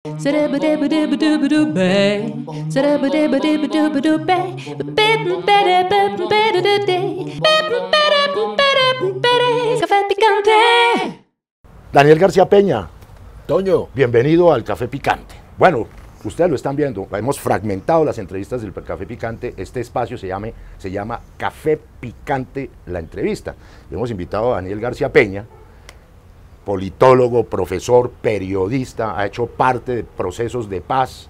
Café Picante. Daniel García Peña, Toño. bienvenido al Café Picante. Bueno, ustedes lo están viendo, hemos fragmentado las entrevistas del Café Picante. Este espacio se llama Café Picante, la entrevista. Y hemos invitado a Daniel García Peña, politólogo, profesor, periodista, ha hecho parte de procesos de paz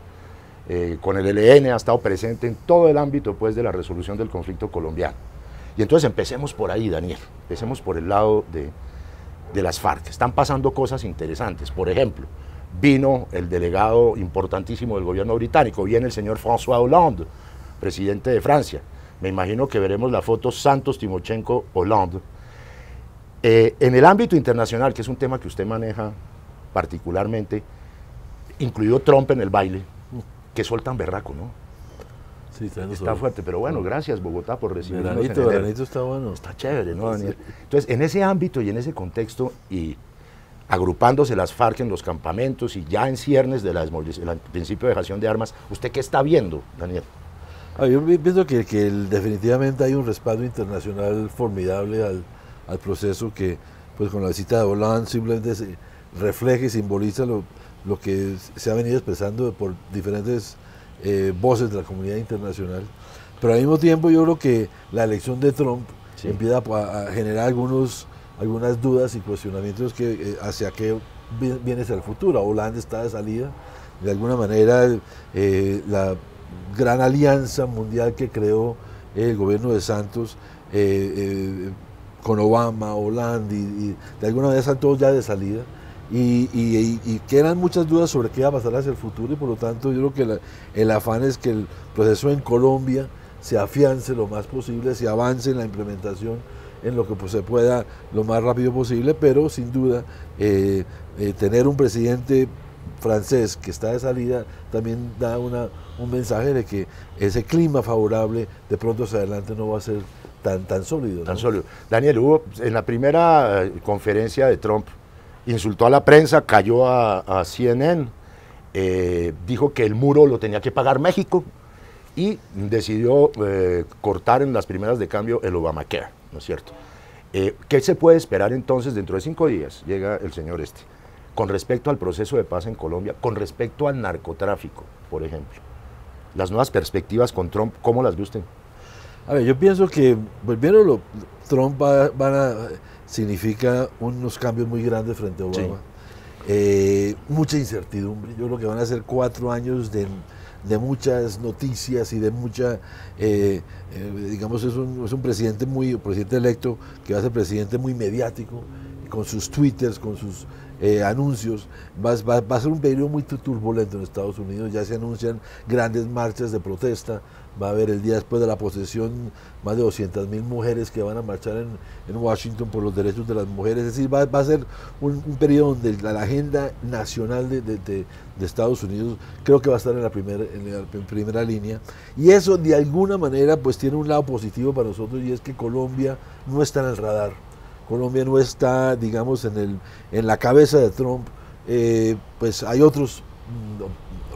con el ELN, ha estado presente en todo el ámbito pues, de la resolución del conflicto colombiano. Y entonces empecemos por ahí, Daniel, empecemos por el lado de las FARC. Están pasando cosas interesantes. Por ejemplo, vino el delegado importantísimo del gobierno británico, viene el señor François Hollande, presidente de Francia. Me imagino que veremos la foto Santos, Timochenko, Hollande. En el ámbito internacional, que es un tema que usted maneja particularmente, incluido Trump en el baile, que sol tan berraco, ¿no? Sí, está fuerte, pero bueno, gracias Bogotá por recibirnos. Veranito está bueno. Está chévere, ¿no, Daniel? Entonces, en ese ámbito y en ese contexto, y agrupándose las FARC en los campamentos y ya en ciernes del principio de dejación de armas, ¿usted qué está viendo, Daniel? Yo pienso que definitivamente hay un respaldo internacional formidable al proceso que, pues con la visita de Hollande, simplemente se refleja y simboliza lo que se ha venido expresando por diferentes voces de la comunidad internacional. Pero al mismo tiempo yo creo que la elección de Trump empieza a generar algunas dudas y cuestionamientos hacia qué viene hacia el futuro. Hollande está de salida. De alguna manera la gran alianza mundial que creó el gobierno de Santos con Obama, Hollande y de alguna manera están todos ya de salida. Y quedan muchas dudas sobre qué va a pasar hacia el futuro y por lo tanto yo creo que el afán es que el proceso en Colombia se afiance lo más posible, se avance en la implementación en lo que pues, se pueda lo más rápido posible, pero sin duda tener un presidente francés que está de salida también da un mensaje de que ese clima favorable de pronto hacia adelante no va a ser tan sólido, ¿no? Tan sólido. Daniel, hubo en la primera conferencia de Trump, insultó a la prensa, cayó a CNN, dijo que el muro lo tenía que pagar México y decidió cortar en las primeras de cambio el Obamacare, ¿no es cierto? ¿Qué se puede esperar entonces dentro de 5 días? Llega el señor con respecto al proceso de paz en Colombia, con respecto al narcotráfico, por ejemplo. Las nuevas perspectivas con Trump, ¿cómo las ve usted? A ver, yo pienso que, primero, Trump significa unos cambios muy grandes frente a Obama. Sí. Mucha incertidumbre. Yo creo que van a ser 4 años de muchas noticias y de mucha, digamos, es un presidente presidente electo que va a ser presidente muy mediático, con sus twitters, con sus anuncios. Va a ser un periodo muy turbulento en Estados Unidos. Ya se anuncian grandes marchas de protesta. Va a haber el día después de la posesión más de 200.000 mujeres que van a marchar en Washington por los derechos de las mujeres. Es decir, va a ser un periodo donde la agenda nacional de Estados Unidos creo que va a estar en la primera línea. Y eso de alguna manera pues tiene un lado positivo para nosotros y es que Colombia no está en el radar. Colombia no está, digamos, en la cabeza de Trump. Pues hay otros,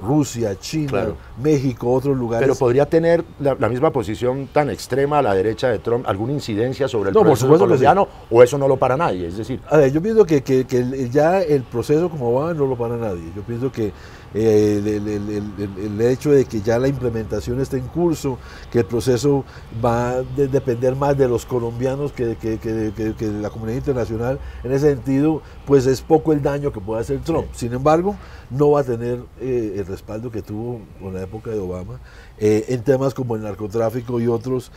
Rusia, China, claro, México, otros lugares. Pero podría tener la misma posición tan extrema a la derecha de Trump, alguna incidencia sobre el proceso colombiano, sí, o eso no lo para nadie, es decir. A ver, yo pienso que ya el proceso como va no lo para nadie. Yo pienso que el hecho de que ya la implementación está en curso, que el proceso va a depender más de los colombianos que de la comunidad internacional, en ese sentido, pues es poco el daño que puede hacer Trump. Sí. Sin embargo, no va a tener el respaldo que tuvo con la época de Obama. En temas como el narcotráfico y otros,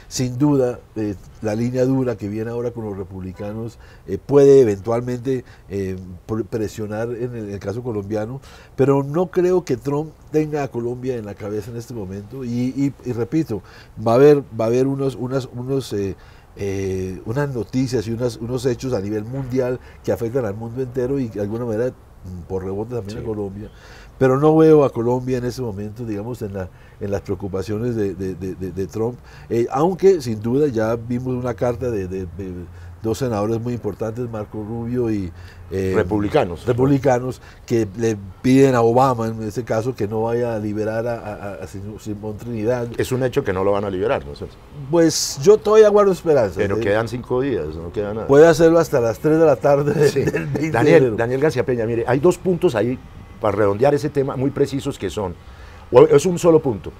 sin duda, la línea dura que viene ahora con los republicanos puede eventualmente presionar en el caso colombiano, pero no creo que Trump tenga a Colombia en la cabeza en este momento y repito, va a haber unas noticias y unos hechos a nivel mundial que afectan al mundo entero y de alguna manera por rebote también, sí, a Colombia. Pero no veo a Colombia en ese momento, digamos, en las preocupaciones de Trump, aunque sin duda ya vimos una carta de dos senadores muy importantes, Marco Rubio y republicanos, que le piden a Obama, en este caso, que no vaya a liberar a Simón Trinidad. Es un hecho que no lo van a liberar, ¿no es cierto? Pues yo todavía guardo esperanza. Pero quedan 5 días, no queda nada. Puede hacerlo hasta las 3 de la tarde sí. del 20 de enero. Daniel García Peña, mire, hay 2 puntos ahí para redondear ese tema muy precisos que son, es un solo punto,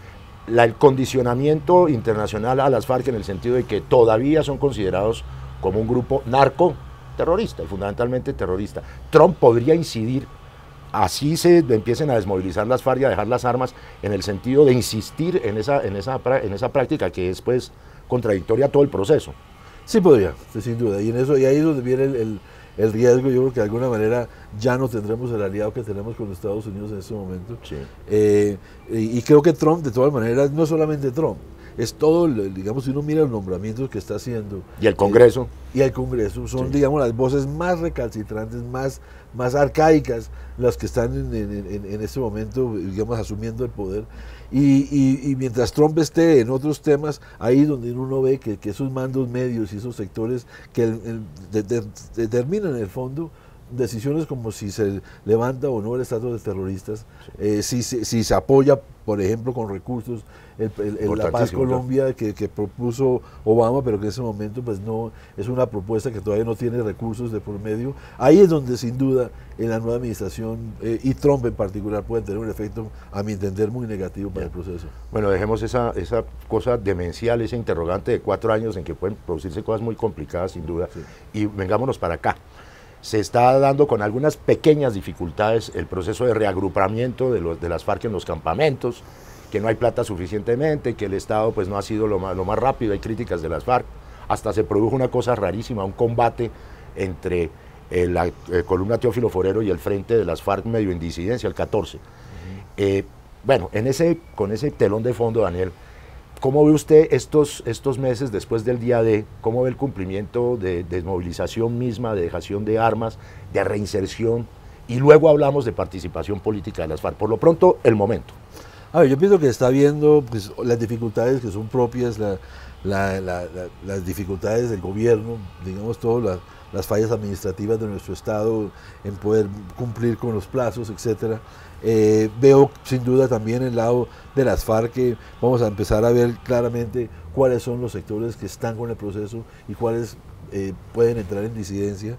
el condicionamiento internacional a las FARC en el sentido de que todavía son considerados como un grupo narcoterrorista y fundamentalmente terrorista. Trump podría incidir, así se empiecen a desmovilizar las FARC y a dejar las armas, en el sentido de insistir en esa práctica que es pues contradictoria a todo el proceso. Sí podría, sin duda, y ahí es donde viene el riesgo. Yo creo que de alguna manera ya no tendremos el aliado que tenemos con Estados Unidos en este momento. Sí. Y creo que Trump, de todas maneras, no solamente Trump, es todo, digamos, si uno mira los nombramientos que está haciendo. Y el Congreso. Y el Congreso, son, sí, digamos, las voces más recalcitrantes, más arcaicas, las que están en este momento, digamos, asumiendo el poder. Y mientras Trump esté en otros temas, ahí donde uno ve que esos mandos medios y esos sectores que determinan en el fondo decisiones como si se levanta o no el estatus de terroristas, si se apoya, por ejemplo, con recursos la Paz Colombia que propuso Obama, pero que en ese momento pues no es una propuesta que todavía no tiene recursos de por medio. Ahí es donde sin duda en la nueva administración y Trump en particular puede tener un efecto, a mi entender, muy negativo para el proceso. Bueno, dejemos esa cosa demencial, ese interrogante de 4 años en que pueden producirse cosas muy complicadas sin duda, sí, y vengámonos para acá. Se está dando con algunas pequeñas dificultades el proceso de reagrupamiento de las FARC en los campamentos, que no hay plata suficientemente, que el Estado pues no ha sido lo más rápido, hay críticas de las FARC, hasta se produjo una cosa rarísima, un combate entre la columna Teófilo Forero y el frente de las FARC medio en disidencia, el 14. Bueno, con ese telón de fondo, Daniel, ¿cómo ve usted estos meses después del día D? ¿Cómo ve el cumplimiento de desmovilización misma, de dejación de armas, de reinserción? Y luego hablamos de participación política de las FARC. Por lo pronto, el momento. A ver, yo pienso que está viendo pues, las dificultades que son propias, las dificultades del gobierno, digamos, todas las fallas administrativas de nuestro Estado en poder cumplir con los plazos, etcétera. Veo sin duda también el lado de las FARC que vamos a empezar a ver claramente cuáles son los sectores que están con el proceso y cuáles pueden entrar en disidencia,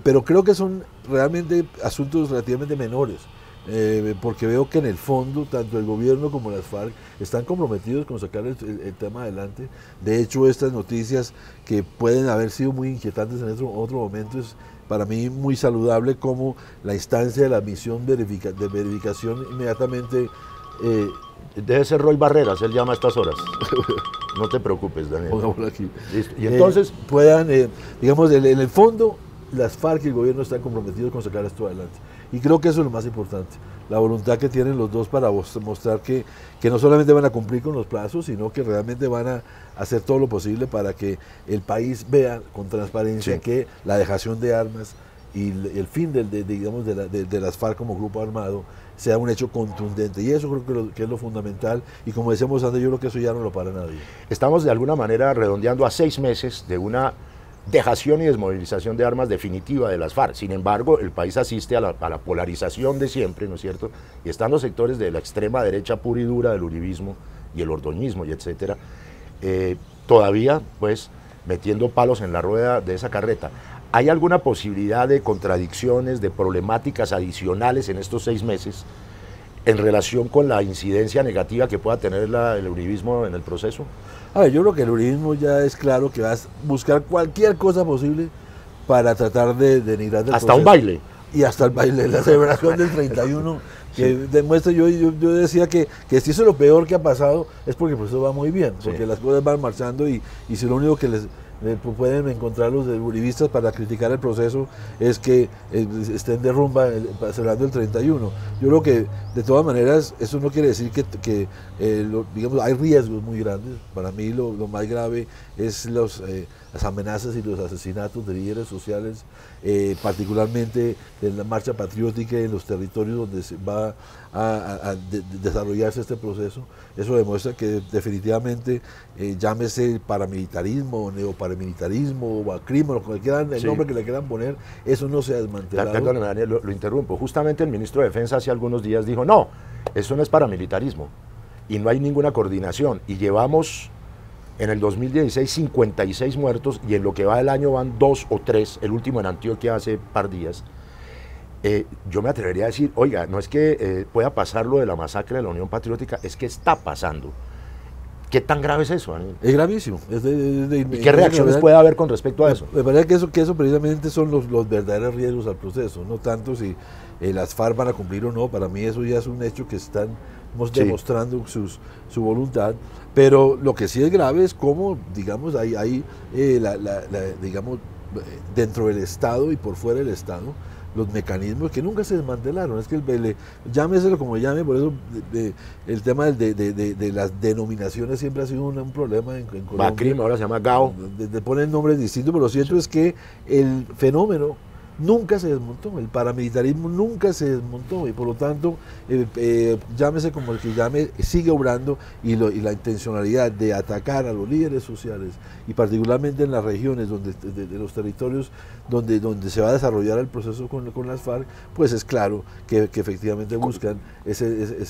pero creo que son realmente asuntos relativamente menores. Porque veo que en el fondo tanto el gobierno como las FARC están comprometidos con sacar el tema adelante. De hecho, estas noticias que pueden haber sido muy inquietantes en otro momento es para mí muy saludable, como la instancia de la misión de verificación inmediatamente. Debe ser Roy Barreras, él llama a estas horas. No te preocupes, Daniel. Aquí. Listo. Y entonces puedan, digamos, en el fondo las FARC y el gobierno están comprometidos con sacar esto adelante. Y creo que eso es lo más importante, la voluntad que tienen los dos para mostrar que no solamente van a cumplir con los plazos, sino que realmente van a hacer todo lo posible para que el país vea con transparencia, sí, que la dejación de armas y el fin de las FARC como grupo armado sea un hecho contundente. Y eso creo que es lo fundamental, y como decíamos antes, yo creo que eso ya no lo para nadie. Estamos de alguna manera redondeando a 6 meses de una dejación y desmovilización de armas definitiva de las FARC. Sin embargo, el país asiste a la polarización de siempre, ¿no es cierto? Y están los sectores de la extrema derecha pura y dura del uribismo y el ordoñismo y etcétera, todavía pues metiendo palos en la rueda de esa carreta. ¿Hay alguna posibilidad de contradicciones, de problemáticas adicionales en estos 6 meses en relación con la incidencia negativa que pueda tener el uribismo en el proceso? A ver, yo creo que el uribismo ya es claro que va a buscar cualquier cosa posible para tratar de denigrar del hasta proceso. Un baile. Y hasta el baile, la celebración del 31, que sí, demuestra, yo decía que si eso es lo peor que ha pasado, es porque el proceso va muy bien, porque sí, las cosas van marchando y si lo único que pueden encontrar los uribistas para criticar el proceso es que estén de rumba celebrando el 31. Yo creo que de todas maneras eso no quiere decir que digamos, hay riesgos muy grandes. Para mí lo más grave es las amenazas y los asesinatos de líderes sociales, particularmente en la marcha patriótica en los territorios donde se va a desarrollarse este proceso. Eso demuestra que definitivamente, llámese paramilitarismo, o neoparamilitarismo, o crimen, o cualquier nombre que le quieran poner, eso no se ha desmantelado. Perdóneme, Daniel, lo interrumpo. Justamente el ministro de Defensa hace algunos días dijo, no, eso no es paramilitarismo y no hay ninguna coordinación, y llevamos en el 2016 56 muertos y en lo que va del año van 2 o 3, el último en Antioquia hace par días. Yo me atrevería a decir, oiga, no es que pueda pasar lo de la masacre de la Unión Patriótica, es que está pasando. ¿Qué tan grave es eso, Daniel? Es gravísimo. ¿Y qué reacciones puede haber con respecto a eso? Me parece que eso precisamente son los verdaderos riesgos al proceso, no tanto si las FARC van a cumplir o no. Para mí eso ya es un hecho que están demostrando su voluntad, pero lo que sí es grave es cómo, digamos, hay digamos, dentro del Estado y por fuera del Estado, los mecanismos que nunca se desmantelaron. Es que llámeselo como llame, por eso el tema de las denominaciones siempre ha sido un problema en Colombia. Bacrim ahora se llama GAO. Ponen nombres distintos, pero lo cierto es que el fenómeno nunca se desmontó, el paramilitarismo nunca se desmontó, y por lo tanto, llámese como el que llame, sigue obrando, y la intencionalidad de atacar a los líderes sociales, y particularmente en las regiones de los territorios donde se va a desarrollar el proceso con las FARC, pues es claro que efectivamente buscan ese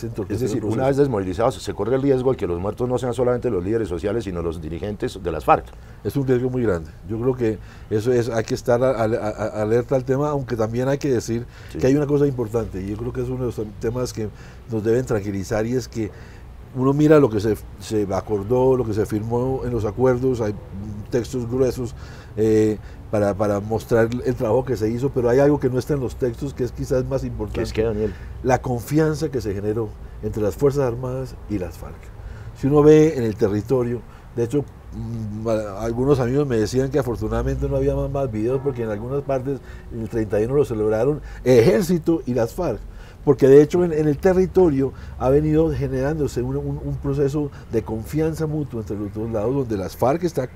entorpecer. Es decir, una vez desmovilizados, se corre el riesgo de que los muertos no sean solamente los líderes sociales, sino los dirigentes de las FARC. Es un riesgo muy grande. Yo creo que hay que estar alerta al tema, aunque también hay que decir que hay una cosa importante, y yo creo que es uno de los temas que nos deben tranquilizar, y es que uno mira lo que se acordó, lo que se firmó en los acuerdos, hay textos gruesos para mostrar el trabajo que se hizo, pero hay algo que no está en los textos que es quizás más importante. ¿Qué es que, Daniel? La confianza que se generó entre las Fuerzas Armadas y las FARC. Si uno ve en el territorio, de hecho, algunos amigos me decían que afortunadamente no había más videos, porque en algunas partes el 31 lo celebraron Ejército y las FARC, porque de hecho en el territorio ha venido generándose un proceso de confianza mutua entre los dos lados, donde las FARC está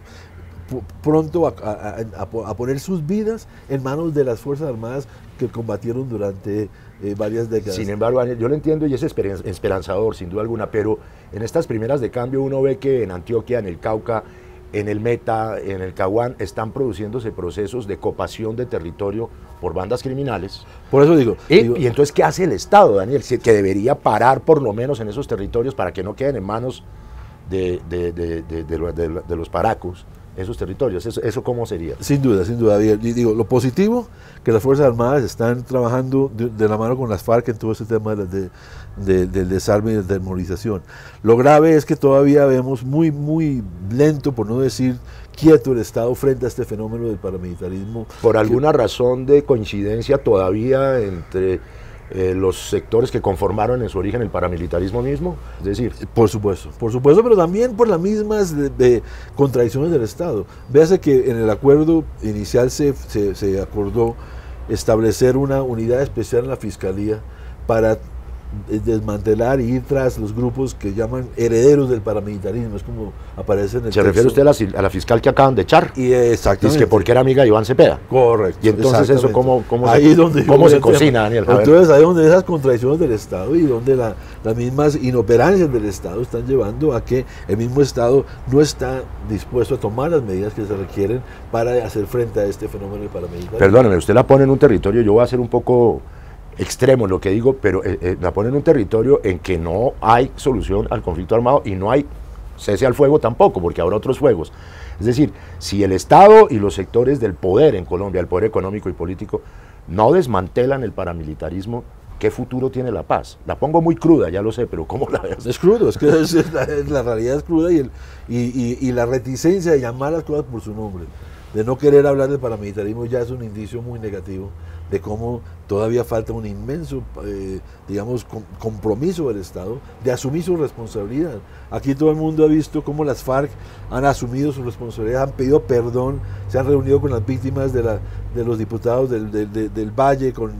pronto a poner sus vidas en manos de las Fuerzas Armadas que combatieron durante varias décadas. Sin embargo, yo lo entiendo y es esperanzador, sin duda alguna, pero en estas primeras de cambio uno ve que en Antioquia, en el Cauca, en el Meta, en el Caguán, están produciéndose procesos de cooptación de territorio por bandas criminales. Por eso digo. Y entonces, ¿qué hace el Estado, Daniel? Que debería parar por lo menos en esos territorios para que no queden en manos de los paracos esos territorios. ¿Eso cómo sería? Sin duda, y digo, lo positivo, que las Fuerzas Armadas están trabajando de la mano con las FARC en todo ese tema del desarme y de desmovilización. Lo grave es que todavía vemos muy lento, por no decir quieto, el Estado frente a este fenómeno del paramilitarismo. ¿Por alguna razón de coincidencia todavía entre los sectores que conformaron en su origen el paramilitarismo mismo? Es decir, por supuesto, pero también por las mismas contradicciones del Estado. Véase que en el acuerdo inicial se acordó establecer una unidad especial en la Fiscalía para desmantelar y ir tras los grupos que llaman herederos del paramilitarismo, es como aparece en el ¿Se refiere usted a la fiscal que acaban de echar? Y exactamente. Dice que porque era amiga de Iván Cepeda. Correcto. Y entonces eso, ¿cómo se cocina, Daniel? Entonces ahí es donde esas contradicciones del Estado y donde las mismas inoperancias del Estado están llevando a que el mismo Estado no está dispuesto a tomar las medidas que se requieren para hacer frente a este fenómeno del paramilitarismo. Perdóneme, usted la pone en un territorio, yo voy a ser un poco extremo lo que digo, pero la pone en un territorio en que no hay solución al conflicto armado y no hay cese al fuego tampoco, porque habrá otros fuegos. Es decir, si el Estado y los sectores del poder en Colombia, el poder económico y político, no desmantelan el paramilitarismo, ¿qué futuro tiene la paz? La pongo muy cruda, ya lo sé, pero ¿cómo la ves? Es crudo, es que la realidad es cruda, y la reticencia de llamar las cosas por su nombre, de no querer hablar del paramilitarismo, ya es un indicio muy negativo de cómo todavía falta un inmenso, digamos, compromiso del Estado de asumir su responsabilidad. Aquí todo el mundo ha visto cómo las FARC han asumido su responsabilidad, han pedido perdón, se han reunido con las víctimas de los diputados del Valle, con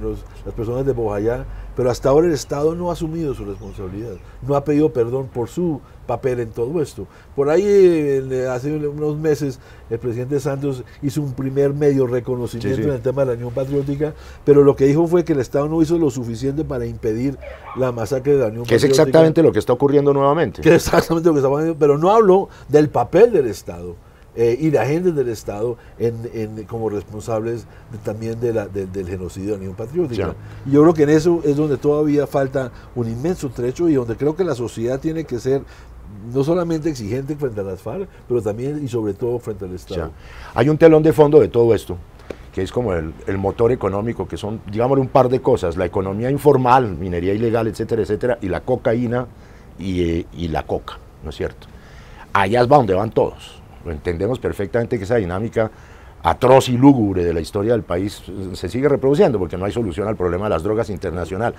las personas de Bojayá, pero hasta ahora el Estado no ha asumido su responsabilidad, no ha pedido perdón por su papel en todo esto. Por ahí hace unos meses el presidente Santos hizo un primer medio reconocimiento en el tema de la Unión Patriótica, pero lo que dijo fue que el Estado no hizo lo suficiente para impedir la masacre de la Unión Patriótica. Que es exactamente lo que está ocurriendo nuevamente. Que es exactamente lo que está ocurriendo, pero no habló del papel del Estado. Y de agentes del Estado como responsables también del genocidio de la Unión Patriótica. Ya. Y yo creo que en eso es donde todavía falta un inmenso trecho y donde creo que la sociedad tiene que ser no solamente exigente frente a las FARC, pero también y sobre todo frente al Estado. Ya. Hay un telón de fondo de todo esto, que es como el motor económico, que son, digamos, un par de cosas: la economía informal, minería ilegal, etcétera, etcétera, y la cocaína y la coca, ¿no es cierto? Allá es donde van todos. Entendemos perfectamente que esa dinámica atroz y lúgubre de la historia del país se sigue reproduciendo porque no hay solución al problema de las drogas internacional.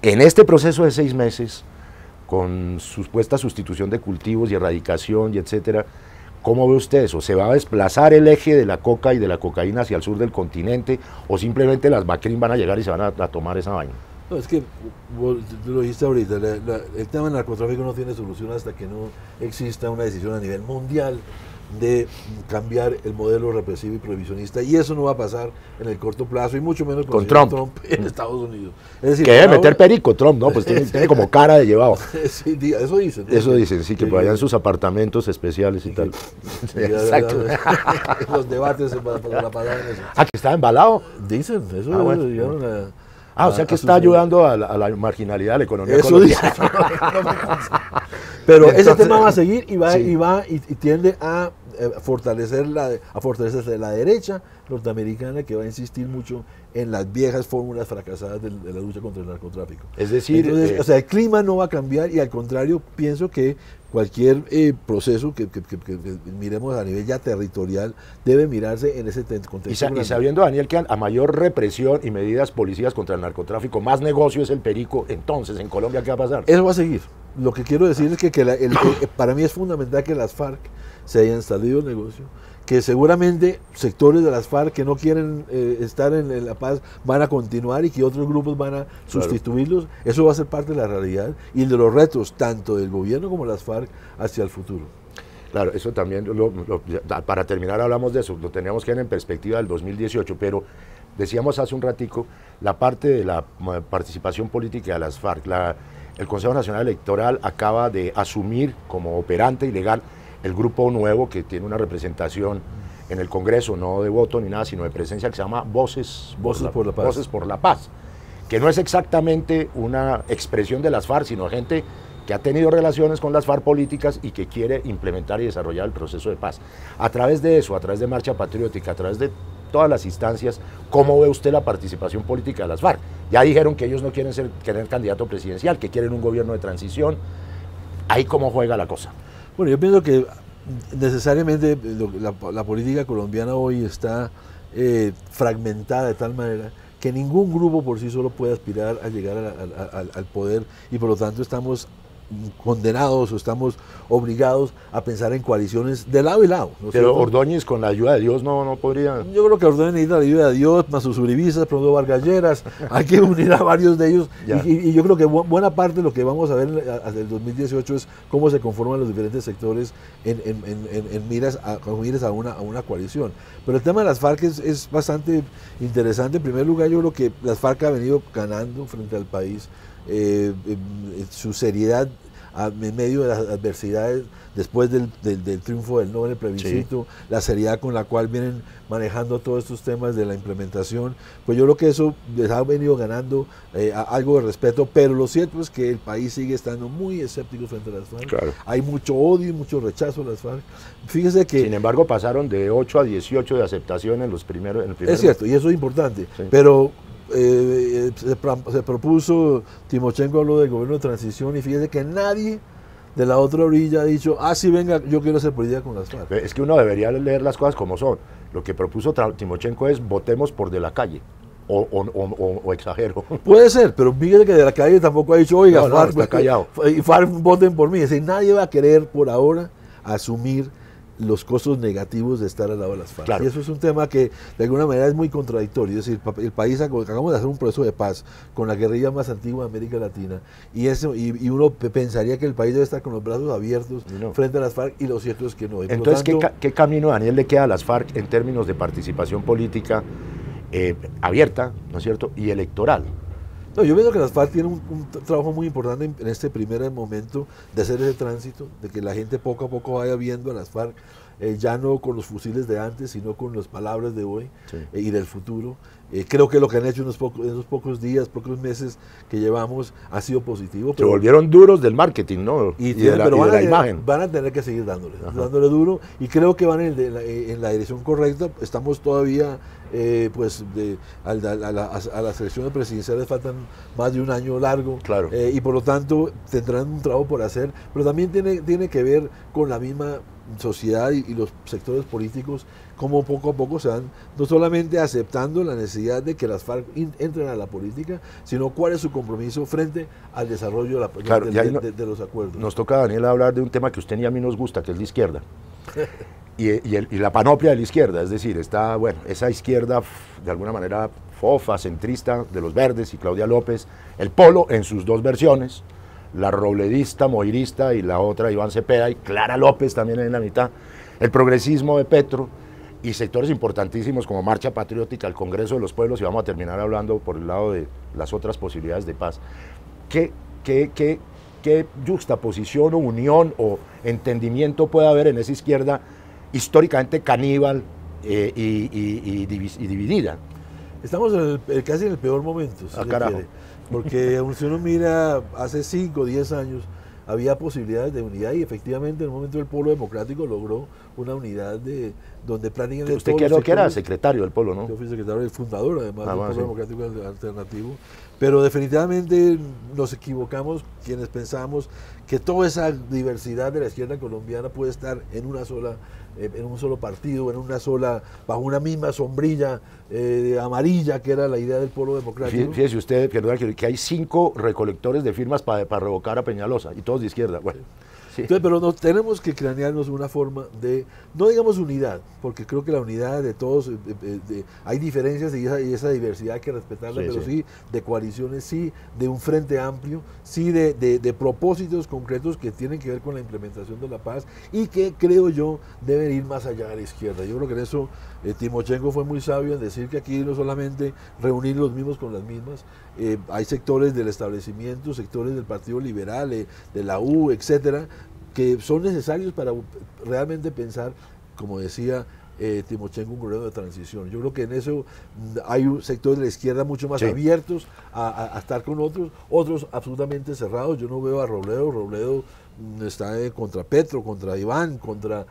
En este proceso de 6 meses, con supuesta sustitución de cultivos y erradicación y etcétera, ¿cómo ve usted eso? ¿Se va a desplazar el eje de la coca y de la cocaína hacia el sur del continente o simplemente las BACRIM van a llegar y se van a tomar esa vaina? No, es que, tú lo dijiste ahorita, el tema del narcotráfico no tiene solución hasta que no exista una decisión a nivel mundial de cambiar el modelo represivo y prohibicionista, y eso no va a pasar en el corto plazo, y mucho menos con Trump en Estados Unidos. Es decir, que debe meter perico Trump, ¿no? Pues tiene como cara de llevado. Sí, eso dicen. Eso dicen, sí, que por allá en sus apartamentos especiales y tal. Sí, exacto. Los debates para la palabra. Ah, que está embalado. Dicen, eso bueno. O sea que está ayudando a la marginalidad de la economía colombiana. Pero entonces, ese tema va a seguir y tiende a fortalecerse la derecha norteamericana, que va a insistir mucho en las viejas fórmulas fracasadas de la lucha contra el narcotráfico. Es decir, entonces, el clima no va a cambiar, y al contrario, pienso que cualquier proceso que miremos a nivel ya territorial debe mirarse en ese contexto. Y sabiendo, Daniel, que a mayor represión y medidas policías contra el narcotráfico, más negocio es el perico, entonces, ¿en Colombia qué va a pasar? Eso va a seguir. Lo que quiero decir es que para mí es fundamental que las FARC se hayan salido del negocio, que seguramente sectores de las FARC que no quieren estar en la paz van a continuar y que otros grupos van a sustituirlos. Eso va a ser parte de la realidad y de los retos tanto del gobierno como las FARC hacia el futuro. Claro, eso también, para terminar hablamos de eso, lo teníamos que ver en perspectiva del 2018, pero decíamos hace un ratico la parte de la participación política de las FARC. El Consejo Nacional Electoral acaba de asumir como operante ilegal el grupo nuevo que tiene una representación en el Congreso, no de voto ni nada, sino de presencia, que se llama Voces por la Paz, que no es exactamente una expresión de las FARC, sino gente que ha tenido relaciones con las FARC políticas y que quiere implementar y desarrollar el proceso de paz. A través de eso, a través de Marcha Patriótica, a través de todas las instancias, ¿cómo ve usted la participación política de las FARC? Ya dijeron que ellos no quieren ser candidato presidencial, que quieren un gobierno de transición. ¿Ahí cómo juega la cosa? Bueno, yo pienso que necesariamente la política colombiana hoy está fragmentada de tal manera que ningún grupo por sí solo puede aspirar a llegar al poder, y por lo tanto estamos condenados o estamos obligados a pensar en coaliciones de lado y lado. ¿No? Pero Ordóñez, con la ayuda de Dios, no podría... Yo creo que Ordóñez necesita la ayuda de Dios, más sus uribistas, pronto Vargas Lleras, hay que unir a varios de ellos, y yo creo que buena parte de lo que vamos a ver hasta el 2018 es cómo se conforman los diferentes sectores en miras a una coalición. Pero el tema de las FARC es bastante interesante. En primer lugar, yo creo que las FARC ha venido ganando frente al país su seriedad en medio de las adversidades, después del triunfo del no en el plebiscito, la seriedad con la cual vienen manejando todos estos temas de la implementación, pues yo creo que eso les ha venido ganando algo de respeto, pero lo cierto es que el país sigue estando muy escéptico frente a las FARC. Claro. Hay mucho odio y mucho rechazo a las FARC. Fíjese que... Sin embargo, pasaron de 8 a 18 de aceptación en el primer Es cierto, y eso es importante, sí. Pero... se propuso, Timochenko habló del gobierno de transición, y fíjese que nadie de la otra orilla ha dicho, sí, venga, yo quiero hacer política con las FARC. Es que uno debería leer las cosas como son. Lo que propuso Timochenko es votemos por de la calle, o exagero. Puede ser, pero fíjese que de la calle tampoco ha dicho, oiga, FARC, está callado. Y FARC voten por mí. Es decir, nadie va a querer por ahora asumir los costos negativos de estar al lado de las FARC. Claro. Y eso es un tema que de alguna manera es muy contradictorio. Es decir, el país acabamos de hacer un proceso de paz con la guerrilla más antigua de América Latina y uno pensaría que el país debe estar con los brazos abiertos frente a las FARC, y lo cierto es que no. Y entonces, tanto, ¿qué camino, Daniel, le queda a las FARC en términos de participación política abierta, ¿no es cierto?, y electoral? No, yo veo que las FARC tienen un trabajo muy importante en este primer momento de hacer ese tránsito, de que la gente poco a poco vaya viendo a las FARC ya no con los fusiles de antes, sino con las palabras de hoy y del futuro. Creo que lo que han hecho en esos pocos días, pocos meses que llevamos ha sido positivo. Se volvieron duros del marketing, ¿no? Y de la imagen. Van a tener que seguir dándole duro, y creo que van en la dirección correcta. Estamos todavía, a las elecciones presidenciales faltan más de un año largo, claro. Y por lo tanto tendrán un trabajo por hacer, pero también tiene que ver con la misma sociedad y los sectores políticos, como poco a poco se van no solamente aceptando la necesidad de que las FARC entren a la política, sino cuál es su compromiso frente al desarrollo de los acuerdos. Nos toca, Daniel, hablar de un tema que a usted y a mí nos gusta, que es la izquierda. y la panoplia de la izquierda, es decir, está, bueno, esa izquierda de alguna manera fofa, centrista, de los Verdes y Claudia López, el polo en sus dos versiones, la robledista, moirista, y la otra Iván Cepeda, y Clara López también en la mitad, el progresismo de Petro, y sectores importantísimos como Marcha Patriótica, el Congreso de los Pueblos, y vamos a terminar hablando por el lado de las otras posibilidades de paz. ¿Qué yuxtaposición o unión o entendimiento puede haber en esa izquierda históricamente caníbal y dividida? Estamos casi en el peor momento, si se quiere, porque si uno mira hace 5 o 10 años, había posibilidades de unidad, y efectivamente en el momento del Polo Democrático logró una unidad donde prácticamente usted creo que era secretario del Polo, ¿no? Yo fui secretario y fundador además del Polo Democrático Alternativo, pero definitivamente nos equivocamos quienes pensamos que toda esa diversidad de la izquierda colombiana puede estar en un solo partido, bajo una misma sombrilla amarilla, que era la idea del Polo Democrático. Fíjese usted, que hay 5 recolectores de firmas para revocar a Peñalosa, y todos de izquierda. Bueno, sí. Entonces, pero tenemos que cranearnos una forma de, no digamos unidad, porque creo que la unidad de todos, hay diferencias y esa diversidad hay que respetarla, pero sí de coaliciones, sí de un frente amplio, sí de propósitos concretos que tienen que ver con la implementación de la paz, y que creo yo deben ir más allá de la izquierda. Yo creo que en eso Timochenko fue muy sabio en decir que aquí no solamente reunir los mismos con las mismas, hay sectores del establecimiento, sectores del Partido Liberal, de la U, etcétera, que son necesarios para realmente pensar, como decía Timochenko, un gobierno de transición. Yo creo que en eso hay sectores de la izquierda mucho más abiertos a estar con otros absolutamente cerrados. Yo no veo a Robledo está contra Petro, contra Iván, contra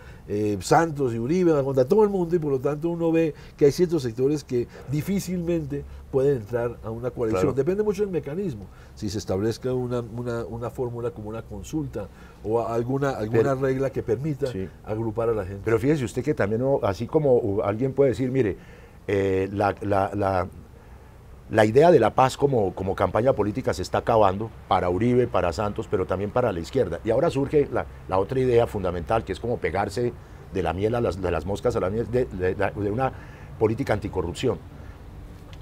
Santos y Uribe, contra todo el mundo, y por lo tanto uno ve que hay ciertos sectores que difícilmente pueden entrar a una coalición. Claro. Depende mucho del mecanismo, si se establezca una fórmula como una consulta o alguna regla que permita agrupar a la gente. Pero fíjese usted que también, así como alguien puede decir, mire, la idea de la paz como campaña política se está acabando para Uribe, para Santos, pero también para la izquierda. Y ahora surge la otra idea fundamental, que es como pegarse de la miel de las moscas a la miel, de una política anticorrupción.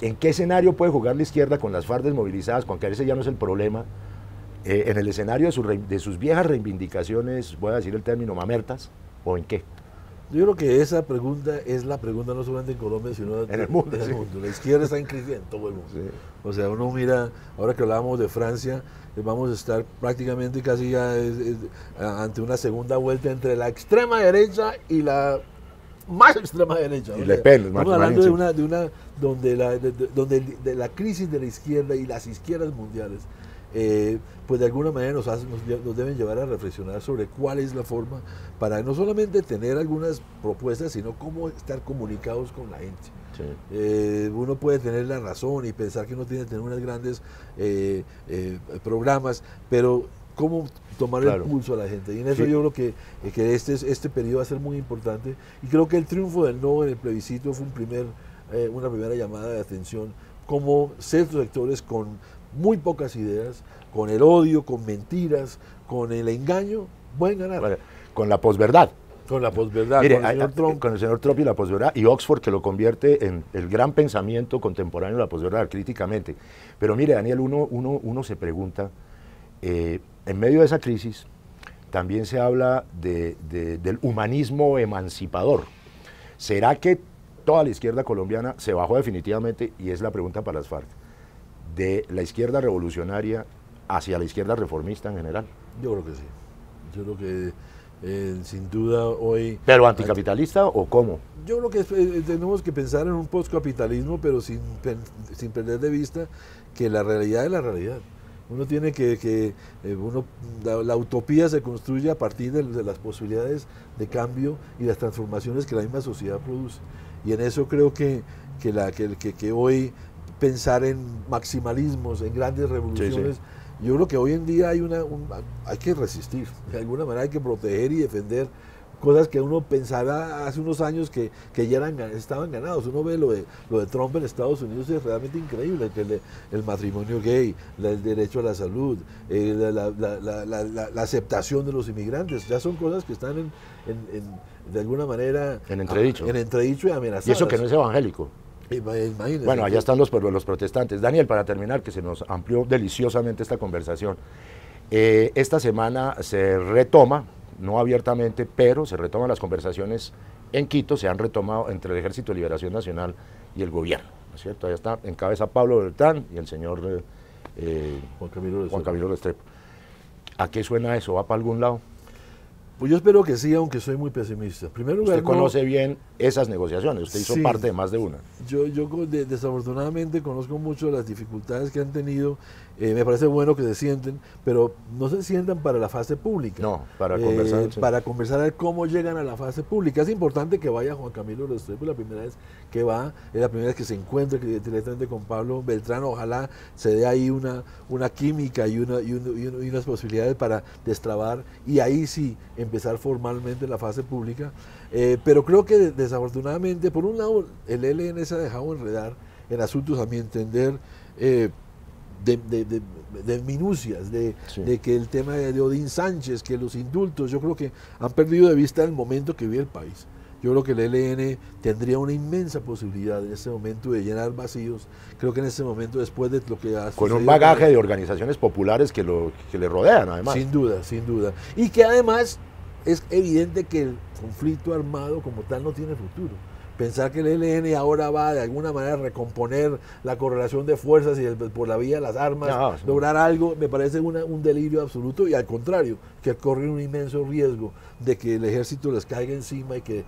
¿En qué escenario puede jugar la izquierda con las FARC desmovilizadas, con que ese ya no es el problema? ¿En el escenario de sus viejas reivindicaciones, voy a decir el término, mamertas, o en qué? Yo creo que esa pregunta es la pregunta no solamente en Colombia, sino en el mundo. La izquierda está en crisis en todo el mundo. Sí. O sea, uno mira, ahora que hablábamos de Francia, vamos a estar prácticamente casi ya ante una segunda vuelta entre la extrema derecha y la más extrema derecha. Y Le Pen. Estamos hablando donde la crisis de la izquierda y las izquierdas mundiales, pues de alguna manera nos deben llevar a reflexionar sobre cuál es la forma para no solamente tener algunas propuestas, sino cómo estar comunicados con la gente. Sí. Uno puede tener la razón y pensar que uno tiene que tener unos grandes programas, pero cómo tomar el pulso a la gente. Y en eso yo creo que este periodo va a ser muy importante, y creo que el triunfo del no en el plebiscito fue una primera llamada de atención, como ciertos sectores con muy pocas ideas, con el odio, con mentiras, con el engaño, pueden ganar. Con la posverdad. Con la posverdad, Mire, con el señor Trump. con el señor Trump y la posverdad, y Oxford, que lo convierte en el gran pensamiento contemporáneo de la posverdad, críticamente. Pero mire, Daniel, uno se pregunta, en medio de esa crisis, también se habla del humanismo emancipador. ¿Será que toda la izquierda colombiana se bajó definitivamente, y es la pregunta para las FARC, de la izquierda revolucionaria hacia la izquierda reformista en general? Yo creo que sí. Yo creo que sin duda hoy... ¿Pero anticapitalista o cómo? Yo creo que tenemos que pensar en un postcapitalismo, pero sin perder de vista que la realidad es la realidad. Uno tiene la utopía se construye a partir de las posibilidades de cambio y las transformaciones que la misma sociedad produce. Y en eso creo que hoy pensar en maximalismos, en grandes revoluciones, sí. Yo creo que hoy en día hay que resistir, de alguna manera hay que proteger y defender cosas que uno pensaba hace unos años que ya estaban ganados. Uno ve lo de Trump en Estados Unidos, es realmente increíble, que el matrimonio gay, el derecho a la salud, la aceptación de los inmigrantes, ya son cosas que están de alguna manera en entredicho y amenazadas. Y eso que no es evangélico. Imagínese. Bueno, allá están los protestantes. Daniel, para terminar, que se nos amplió deliciosamente esta conversación, esta semana se retoma, no abiertamente, pero se retoman las conversaciones en Quito, se han retomado entre el Ejército de Liberación Nacional y el gobierno, ¿no es cierto? Allá está en cabeza Pablo Beltrán y el señor Juan Camilo Restrepo. ¿A qué suena eso? ¿Va para algún lado? Pues yo espero que sí, aunque soy muy pesimista. En primer lugar, usted conoce bien esas negociaciones, usted hizo parte de más de una. Yo desafortunadamente conozco mucho las dificultades que han tenido. Me parece bueno que se sienten, pero no se sientan para la fase pública. No, para conversar. Sí. Para conversar a ver cómo llegan a la fase pública. Es importante que vaya Juan Camilo Restrepo, la primera vez que va, es la primera vez que se encuentra directamente con Pablo Beltrán. Ojalá se dé ahí una química y unas posibilidades para destrabar, y ahí sí empezar formalmente la fase pública. Pero creo que desafortunadamente, por un lado, el ELN se ha dejado enredar en asuntos, a mi entender, de minucias, sí. De que el tema de Odín Sánchez, que los indultos, yo creo que han perdido de vista el momento que vive el país. Yo creo que el ELN tendría una inmensa posibilidad en este momento de llenar vacíos. Creo que en este momento, después de lo que ha con un bagaje de organizaciones populares que le rodean, además. Sin duda, sin duda. Y que además es evidente que el conflicto armado como tal no tiene futuro. Pensar que el ELN ahora va de alguna manera a recomponer la correlación de fuerzas y por la vía de las armas, lograr algo, me parece un delirio absoluto, y al contrario, que corre un inmenso riesgo de que el ejército les caiga encima y que,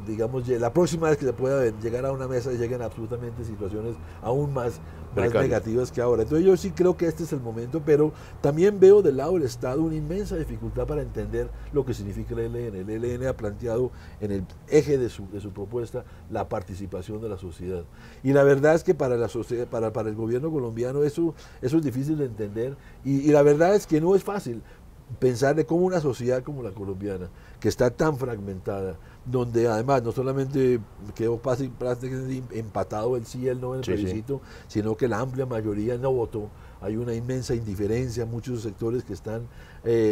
digamos, la próxima vez que se pueda llegar a una mesa lleguen absolutamente situaciones aún más negativas que ahora. Entonces yo sí creo que este es el momento, pero también veo del lado del Estado una inmensa dificultad para entender lo que significa el ELN. El ELN ha planteado en el eje de su propuesta la participación de la sociedad. Y la verdad es que para la sociedad, para el gobierno colombiano eso es difícil de entender, y la verdad es que no es fácil pensar de cómo una sociedad como la colombiana, que está tan fragmentada, donde además no solamente quedó prácticamente empatado el sí y el no en el plebiscito, sino que la amplia mayoría no votó. Hay una inmensa indiferencia, muchos sectores que están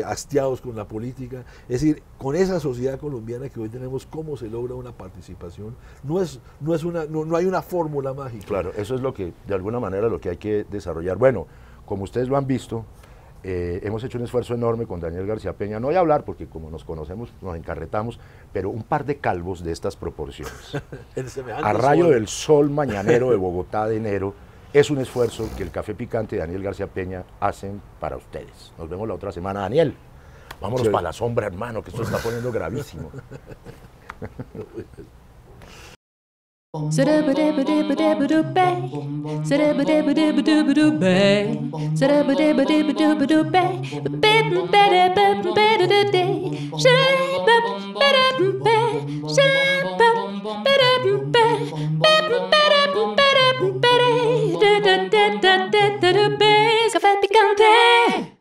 hastiados con la política. Es decir, con esa sociedad colombiana que hoy tenemos, ¿cómo se logra una participación? No hay una fórmula mágica. Claro, eso es lo que, de alguna manera, lo que hay que desarrollar. Bueno, como ustedes lo han visto, hemos hecho un esfuerzo enorme con Daniel García Peña, no voy a hablar porque como nos conocemos nos encarretamos, pero un par de calvos de estas proporciones. A rayo del sol mañanero de Bogotá de enero, es un esfuerzo que el Café Picante y Daniel García Peña hacen para ustedes. Nos vemos la otra semana. Daniel, vámonos para la sombra, hermano, que esto se está poniendo gravísimo. Café picante.